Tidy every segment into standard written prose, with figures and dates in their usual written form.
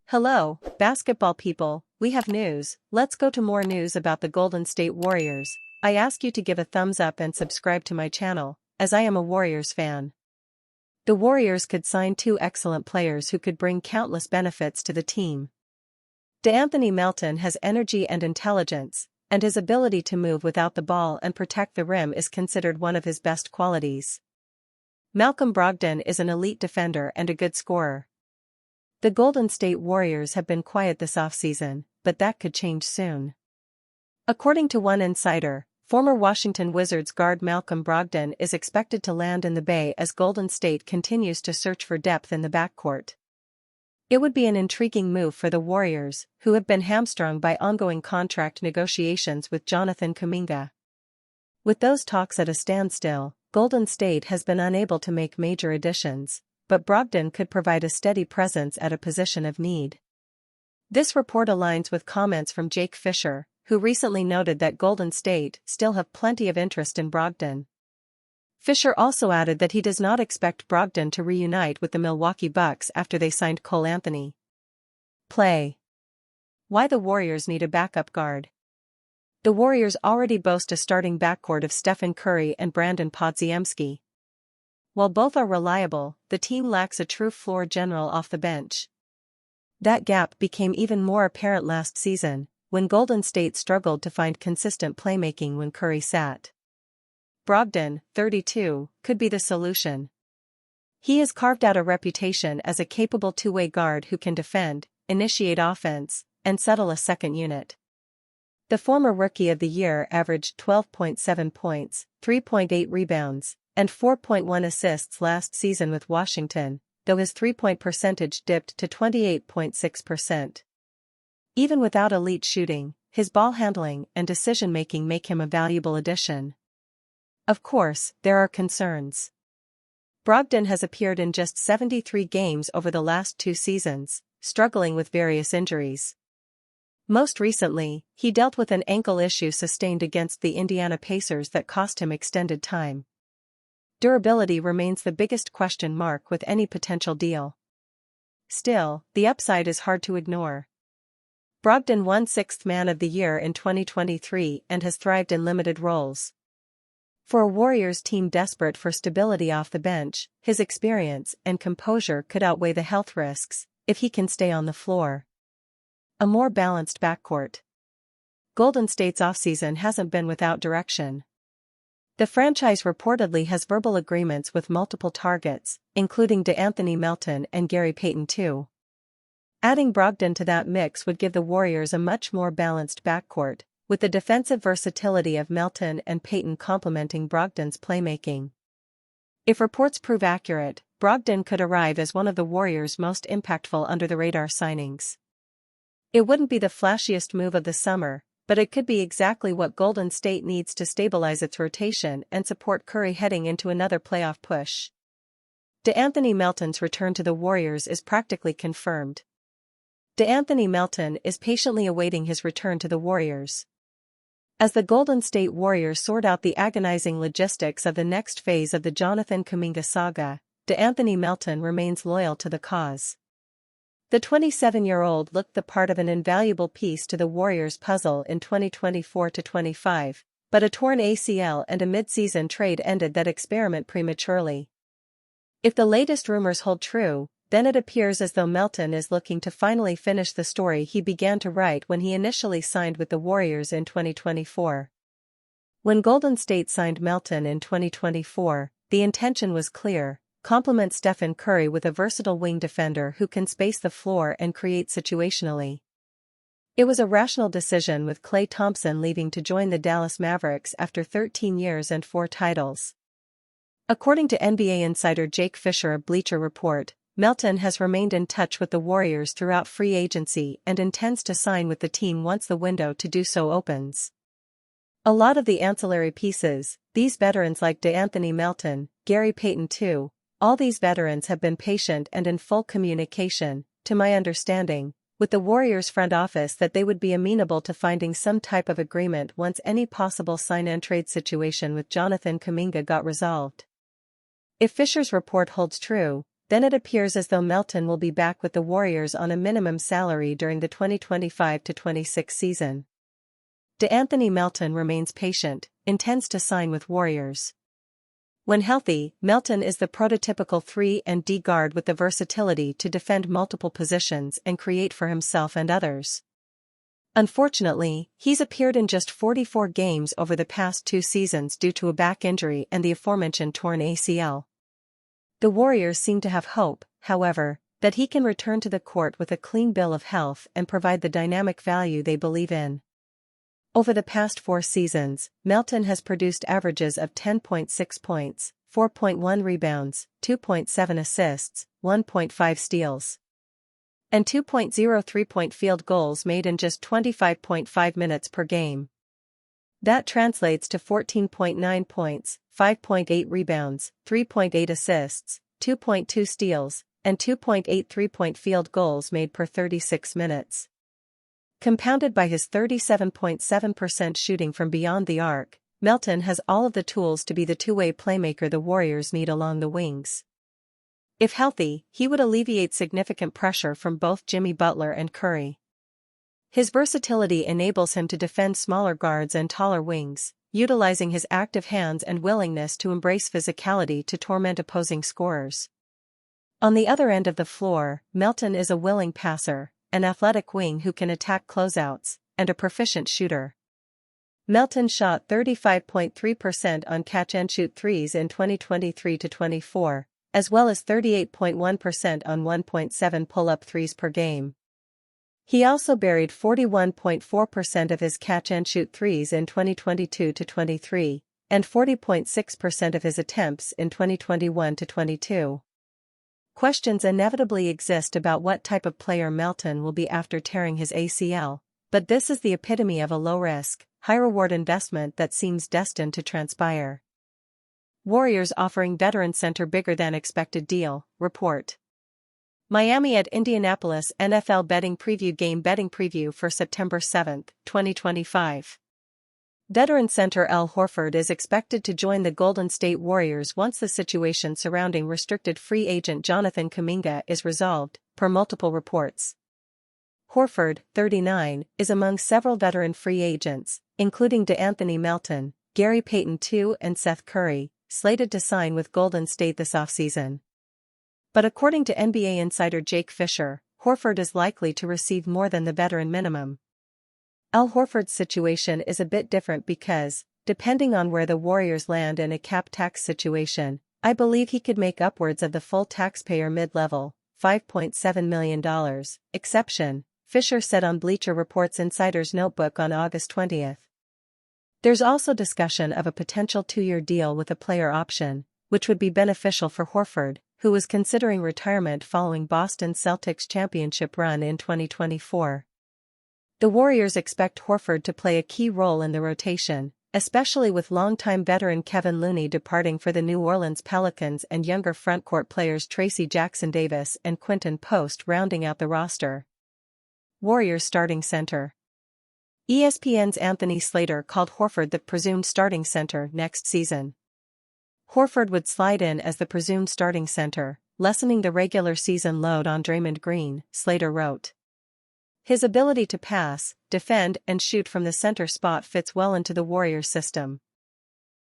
Hello, basketball people, we have news. Let's go to more news about the Golden State Warriors. I ask you to give a thumbs up and subscribe to my channel, as I am a Warriors fan. The Warriors could sign two excellent players who could bring countless benefits to the team. DeAnthony Melton has energy and intelligence, and his ability to move without the ball and protect the rim is considered one of his best qualities. Malcolm Brogdon is an elite defender and a good scorer. The Golden State Warriors have been quiet this offseason, but that could change soon. According to one insider, former Washington Wizards guard Malcolm Brogdon is expected to land in the Bay as Golden State continues to search for depth in the backcourt. It would be an intriguing move for the Warriors, who have been hamstrung by ongoing contract negotiations with Jonathan Kuminga. With those talks at a standstill, Golden State has been unable to make major additions, but Brogdon could provide a steady presence at a position of need. This report aligns with comments from Jake Fisher, who recently noted that Golden State still have plenty of interest in Brogdon. Fisher also added that he does not expect Brogdon to reunite with the Milwaukee Bucks after they signed Cole Anthony. Play. Why the Warriors need a backup guard. The Warriors already boast a starting backcourt of Stephen Curry and Brandon Podziemski. While both are reliable, the team lacks a true floor general off the bench. That gap became even more apparent last season, when Golden State struggled to find consistent playmaking when Curry sat. Brogdon, 32, could be the solution. He has carved out a reputation as a capable two-way guard who can defend, initiate offense, and settle a second unit. The former Rookie of the Year averaged 12.7 points, 3.8 rebounds, and 4.1 assists last season with Washington, though his three-point percentage dipped to 28.6%. Even without elite shooting, his ball handling and decision-making make him a valuable addition. Of course, there are concerns. Brogdon has appeared in just 73 games over the last 2 seasons, struggling with various injuries. Most recently, he dealt with an ankle issue sustained against the Indiana Pacers that cost him extended time. Durability remains the biggest question mark with any potential deal. Still, the upside is hard to ignore. Brogdon won 6th Man of the Year in 2023 and has thrived in limited roles. For a Warriors team desperate for stability off the bench, his experience and composure could outweigh the health risks, if he can stay on the floor. A more balanced backcourt. Golden State's offseason hasn't been without direction. The franchise reportedly has verbal agreements with multiple targets, including DeAnthony Melton and Gary Payton II. Adding Brogdon to that mix would give the Warriors a much more balanced backcourt, with the defensive versatility of Melton and Payton complementing Brogdon's playmaking. If reports prove accurate, Brogdon could arrive as one of the Warriors' most impactful under-the-radar signings. It wouldn't be the flashiest move of the summer, but it could be exactly what Golden State needs to stabilize its rotation and support Curry heading into another playoff push. DeAnthony Melton's return to the Warriors is practically confirmed. DeAnthony Melton is patiently awaiting his return to the Warriors. As the Golden State Warriors sort out the agonizing logistics of the next phase of the Jonathan Kuminga saga, DeAnthony Melton remains loyal to the cause. The 27-year-old looked the part of an invaluable piece to the Warriors' puzzle in 2024-25, but a torn ACL and a mid-season trade ended that experiment prematurely. If the latest rumors hold true, then it appears as though Melton is looking to finally finish the story he began to write when he initially signed with the Warriors in 2024. When Golden State signed Melton in 2024, the intention was clear: complement Stephen Curry with a versatile wing defender who can space the floor and create situationally. It was a rational decision with Klay Thompson leaving to join the Dallas Mavericks after 13 years and 4 titles. According to NBA insider Jake Fisher of Bleacher Report, Melton has remained in touch with the Warriors throughout free agency and intends to sign with the team once the window to do so opens. A lot of the ancillary pieces, these veterans like DeAnthony Melton, Gary Payton II, all these veterans have been patient and in full communication, to my understanding, with the Warriors front office that they would be amenable to finding some type of agreement once any possible sign-and-trade situation with Jonathan Kuminga got resolved. If Fisher's report holds true, then it appears as though Melton will be back with the Warriors on a minimum salary during the 2025-26 season. DeAnthony Melton remains patient, intends to sign with Warriors. When healthy, Melton is the prototypical 3-and-D guard with the versatility to defend multiple positions and create for himself and others. Unfortunately, he's appeared in just 44 games over the past 2 seasons due to a back injury and the aforementioned torn ACL. The Warriors seem to have hope, however, that he can return to the court with a clean bill of health and provide the dynamic value they believe in. Over the past 4 seasons, Melton has produced averages of 10.6 points, 4.1 rebounds, 2.7 assists, 1.5 steals, and 2.0 three-point field goals made in just 25.5 minutes per game. That translates to 14.9 points, 5.8 rebounds, 3.8 assists, 2.2 steals, and 2.8 three-point field goals made per 36 minutes. Compounded by his 37.7% shooting from beyond the arc, Melton has all of the tools to be the two-way playmaker the Warriors need along the wings. If healthy, he would alleviate significant pressure from both Jimmy Butler and Curry. His versatility enables him to defend smaller guards and taller wings, utilizing his active hands and willingness to embrace physicality to torment opposing scorers. On the other end of the floor, Melton is a willing passer, an athletic wing who can attack closeouts, and a proficient shooter. Melton shot 35.3% on catch-and-shoot threes in 2023-24, as well as 38.1% on 1.7 pull-up threes per game. He also buried 41.4% of his catch-and-shoot threes in 2022-23, and 40.6% of his attempts in 2021-22. Questions inevitably exist about what type of player Melton will be after tearing his ACL, but this is the epitome of a low-risk, high-reward investment that seems destined to transpire. Warriors offering veteran center bigger-than-expected deal, report. Miami at Indianapolis NFL betting preview game betting preview for September 7, 2025. Veteran center Al Horford is expected to join the Golden State Warriors once the situation surrounding restricted free agent Jonathan Kuminga is resolved, per multiple reports. Horford, 39, is among several veteran free agents, including DeAnthony Melton, Gary Payton II and Seth Curry, slated to sign with Golden State this offseason. But according to NBA insider Jake Fisher, Horford is likely to receive more than the veteran minimum. Al Horford's situation is a bit different because, depending on where the Warriors land in a cap tax situation, I believe he could make upwards of the full taxpayer mid-level, $5.7 million, exception, Fisher said on Bleacher Report's Insider's Notebook on August 20. There's also discussion of a potential 2-year deal with a player option, which would be beneficial for Horford, who was considering retirement following Boston Celtics' championship run in 2024. The Warriors expect Horford to play a key role in the rotation, especially with longtime veteran Kevin Looney departing for the New Orleans Pelicans and younger frontcourt players Tracy Jackson-Davis and Quinton Post rounding out the roster. Warriors starting center. ESPN's Anthony Slater called Horford the presumed starting center next season. Horford would slide in as the presumed starting center, lessening the regular season load on Draymond Green, Slater wrote. His ability to pass, defend and shoot from the center spot fits well into the Warriors system.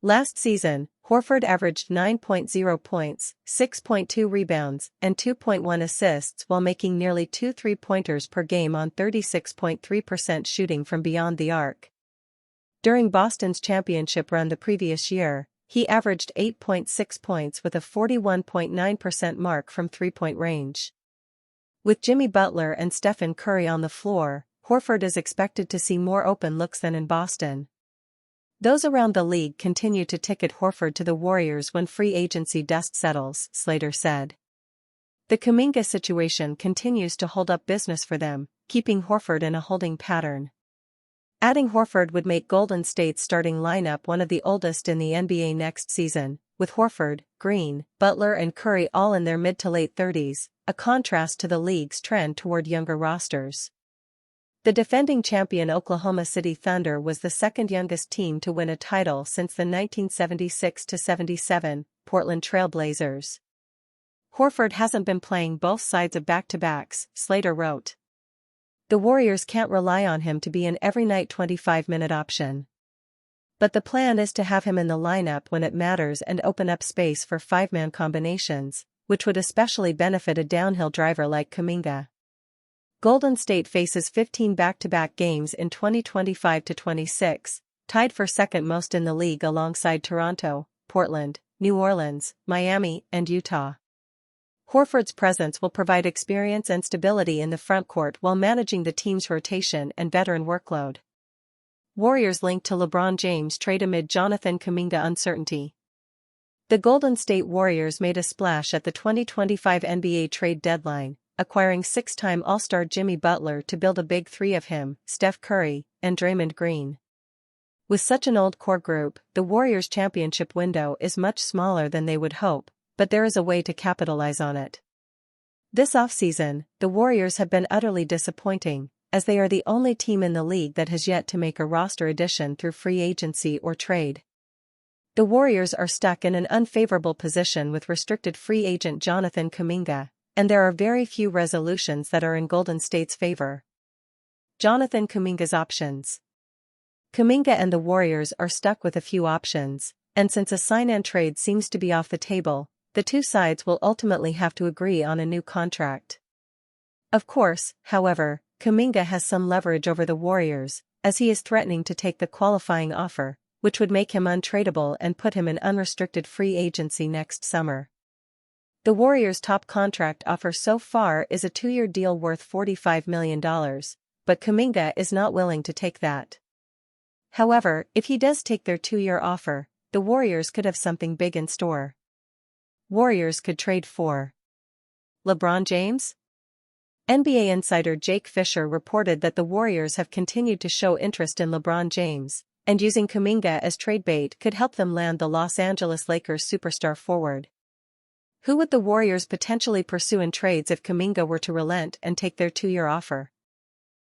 Last season, Horford averaged 9.0 points, 6.2 rebounds, and 2.1 assists while making nearly 2 three-pointers per game on 36.3% shooting from beyond the arc. During Boston's championship run the previous year, he averaged 8.6 points with a 41.9% mark from three-point range. With Jimmy Butler and Stephen Curry on the floor, Horford is expected to see more open looks than in Boston. Those around the league continue to ticket Horford to the Warriors when free agency dust settles, Slater said. The Kuminga situation continues to hold up business for them, keeping Horford in a holding pattern. Adding Horford would make Golden State's starting lineup one of the oldest in the NBA next season, with Horford, Green, Butler and Curry all in their mid to late 30s, a contrast to the league's trend toward younger rosters. The defending champion Oklahoma City Thunder was the second youngest team to win a title since the 1976-77 Portland Trail Blazers. Horford hasn't been playing both sides of back-to-backs, Slater wrote. The Warriors can't rely on him to be an every-night 25-minute option. But the plan is to have him in the lineup when it matters and open up space for five-man combinations, which would especially benefit a downhill driver like Kuminga. Golden State faces 15 back-to-back games in 2025-26, tied for second most in the league alongside Toronto, Portland, New Orleans, Miami, and Utah. Horford's presence will provide experience and stability in the frontcourt while managing the team's rotation and veteran workload. Warriors linked to LeBron James trade amid Jonathan Kuminga uncertainty. The Golden State Warriors made a splash at the 2025 NBA trade deadline, acquiring six-time All-Star Jimmy Butler to build a big three of him, Steph Curry, and Draymond Green. With such an old core group, the Warriors' championship window is much smaller than they would hope, but there is a way to capitalize on it. This offseason, the Warriors have been utterly disappointing, as they are the only team in the league that has yet to make a roster addition through free agency or trade. The Warriors are stuck in an unfavorable position with restricted free agent Jonathan Kuminga, and there are very few resolutions that are in Golden State's favor. Jonathan Kuminga's options. Kuminga and the Warriors are stuck with a few options, and since a sign-and trade seems to be off the table, the two sides will ultimately have to agree on a new contract. Of course, however, Kuminga has some leverage over the Warriors, as he is threatening to take the qualifying offer, which would make him untradeable and put him in unrestricted free agency next summer. The Warriors' top contract offer so far is a 2-year deal worth $45 million, but Kuminga is not willing to take that. However, if he does take their 2-year offer, the Warriors could have something big in store. Warriors could trade for LeBron James? NBA insider Jake Fisher reported that the Warriors have continued to show interest in LeBron James, and using Kuminga as trade bait could help them land the Los Angeles Lakers superstar forward. Who would the Warriors potentially pursue in trades if Kuminga were to relent and take their 2-year offer?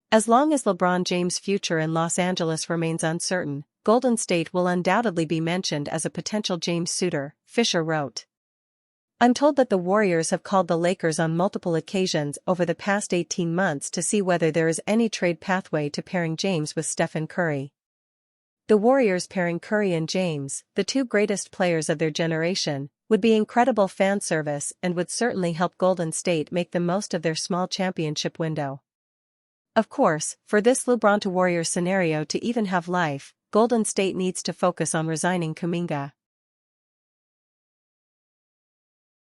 As long as LeBron James' future in Los Angeles remains uncertain, Golden State will undoubtedly be mentioned as a potential James suitor, Fisher wrote. I'm told that the Warriors have called the Lakers on multiple occasions over the past 18 months to see whether there is any trade pathway to pairing James with Stephen Curry. The Warriors pairing Curry and James, the two greatest players of their generation, would be incredible fan service and would certainly help Golden State make the most of their small championship window. Of course, for this LeBron to Warriors scenario to even have life, Golden State needs to focus on resigning Kuminga.